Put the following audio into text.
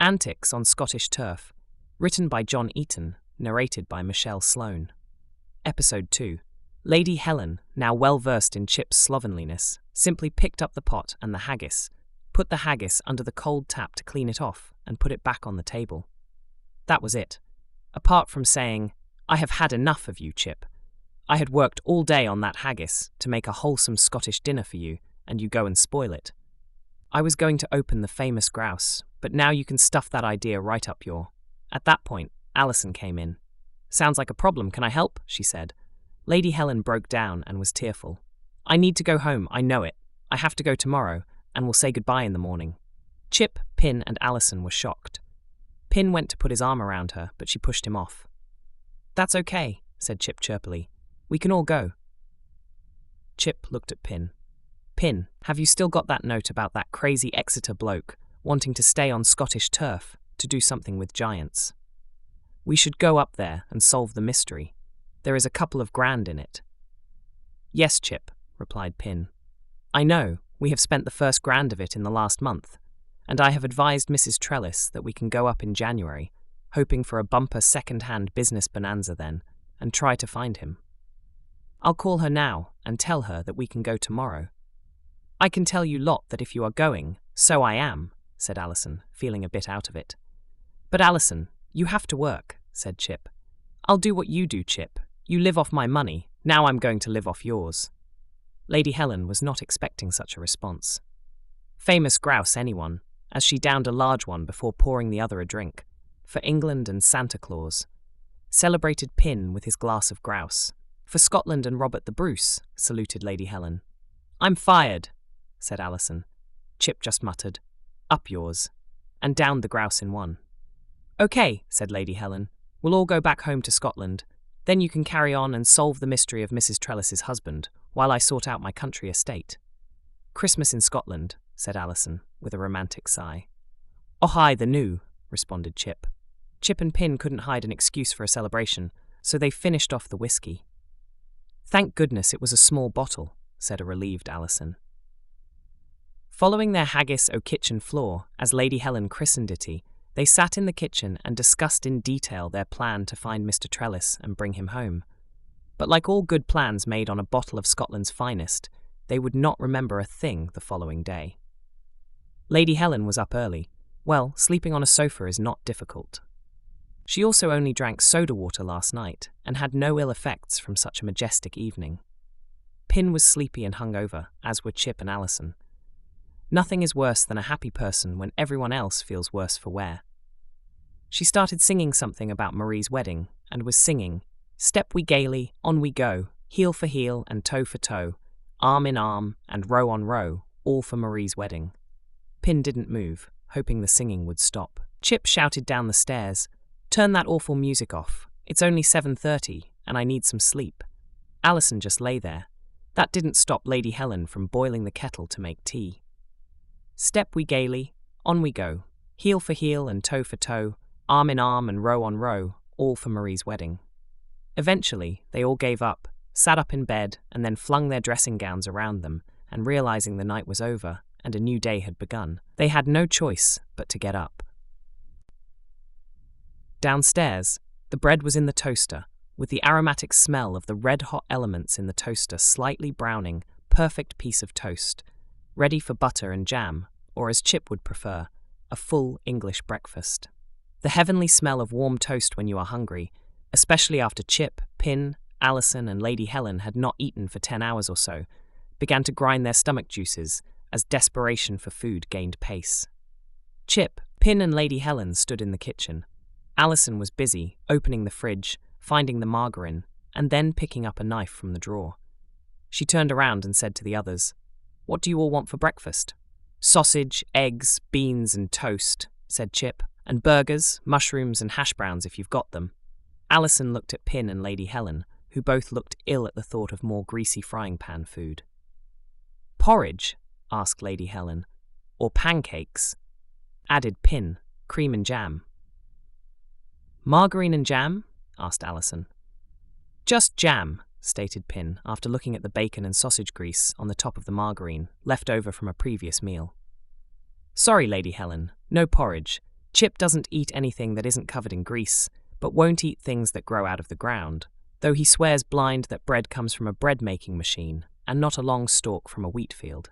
Antics on Scottish Turf, written by John Eaton, narrated by Michelle Sloane. Episode 2. Lady Helen, now well versed in Chip's slovenliness, simply picked up the pot and the haggis, put the haggis under the cold tap to clean it off, and put it back on the table. That was it. Apart from saying, "I have had enough of you, Chip. I had worked all day on that haggis to make a wholesome Scottish dinner for you, and you go and spoil it. I was going to open the famous grouse, but now you can stuff that idea right up your—" At that point, Alison came in. "Sounds like a problem. Can I help?" she said. Lady Helen broke down and was tearful. "I need to go home, I know it. I have to go tomorrow, and we'll say goodbye in the morning." Chip, Pin, and Alison were shocked. Pin went to put his arm around her, but she pushed him off. "That's okay," said Chip chirpily. "We can all go." Chip looked at Pin. "Pin, have you still got that note about that crazy Exeter bloke wanting to stay on Scottish turf to do something with giants? We should go up there and solve the mystery. There is a couple of grand in it." "Yes, Chip," replied Pin. "I know, we have spent the first grand of it in the last month, and I have advised Mrs. Trellis that we can go up in January, hoping for a bumper second-hand business bonanza then, and try to find him. I'll call her now and tell her that we can go tomorrow." "I can tell you lot that if you are going, so I am," said Alison, feeling a bit out of it. "But Alison, you have to work," said Chip. "I'll do what you do, Chip. You live off my money, now I'm going to live off yours." Lady Helen was not expecting such a response. Famous grouse, anyone, as she downed a large one before pouring the other a drink. For England and Santa Claus. Celebrated Pin with his glass of grouse. For Scotland and Robert the Bruce, saluted Lady Helen. "I'm fired," said Alison. Chip just muttered, "Up yours," and downed the grouse in one. "Okay," said Lady Helen. "We'll all go back home to Scotland. Then you can carry on and solve the mystery of Mrs. Trellis's husband, while I sort out my country estate." "Christmas in Scotland," said Alison, with a romantic sigh. "Oh hi, the new," responded Chip. Chip and Pin couldn't hide an excuse for a celebration, so they finished off the whiskey. "Thank goodness it was a small bottle," said a relieved Alison. Following their haggis o' kitchen floor, as Lady Helen christened it, they sat in the kitchen and discussed in detail their plan to find Mr. Trellis and bring him home. But like all good plans made on a bottle of Scotland's finest, they would not remember a thing the following day. Lady Helen was up early. Well, sleeping on a sofa is not difficult. She also only drank soda water last night and had no ill effects from such a majestic evening. Pin was sleepy and hungover, as were Chip and Alison. Nothing is worse than a happy person when everyone else feels worse for wear. She started singing something about Marie's wedding, and was singing, "Step we gaily, on we go, heel for heel and toe for toe, arm in arm and row on row, all for Marie's wedding." Pin didn't move, hoping the singing would stop. Chip shouted down the stairs, "Turn that awful music off. It's only 7:30, and I need some sleep." Alison just lay there. That didn't stop Lady Helen from boiling the kettle to make tea. "Step we gaily, on we go, heel for heel and toe for toe, arm in arm and row on row, all for Marie's wedding." Eventually, they all gave up, sat up in bed, and then flung their dressing gowns around them, and realizing the night was over and a new day had begun, they had no choice but to get up. Downstairs, the bread was in the toaster, with the aromatic smell of the red-hot elements in the toaster slightly browning, perfect piece of toast, ready for butter and jam, or as Chip would prefer, a full English breakfast. The heavenly smell of warm toast when you are hungry, especially after Chip, Pin, Alison, and Lady Helen had not eaten for 10 hours or so, began to grind their stomach juices as desperation for food gained pace. Chip, Pin, and Lady Helen stood in the kitchen. Alison was busy, opening the fridge, finding the margarine, and then picking up a knife from the drawer. She turned around and said to the others, "What do you all want for breakfast?" "Sausage, eggs, beans, and toast," said Chip, "and burgers, mushrooms, and hash browns if you've got them." Alison looked at Pin and Lady Helen, who both looked ill at the thought of more greasy frying pan food. "Porridge?" asked Lady Helen. "Or pancakes?" added Pin, "cream and jam." "Margarine and jam?" asked Alison. "Just jam," stated Pin, after looking at the bacon and sausage grease on the top of the margarine, left over from a previous meal. "Sorry, Lady Helen, no porridge. Chip doesn't eat anything that isn't covered in grease, but won't eat things that grow out of the ground, though he swears blind that bread comes from a bread-making machine and not a long stalk from a wheat field.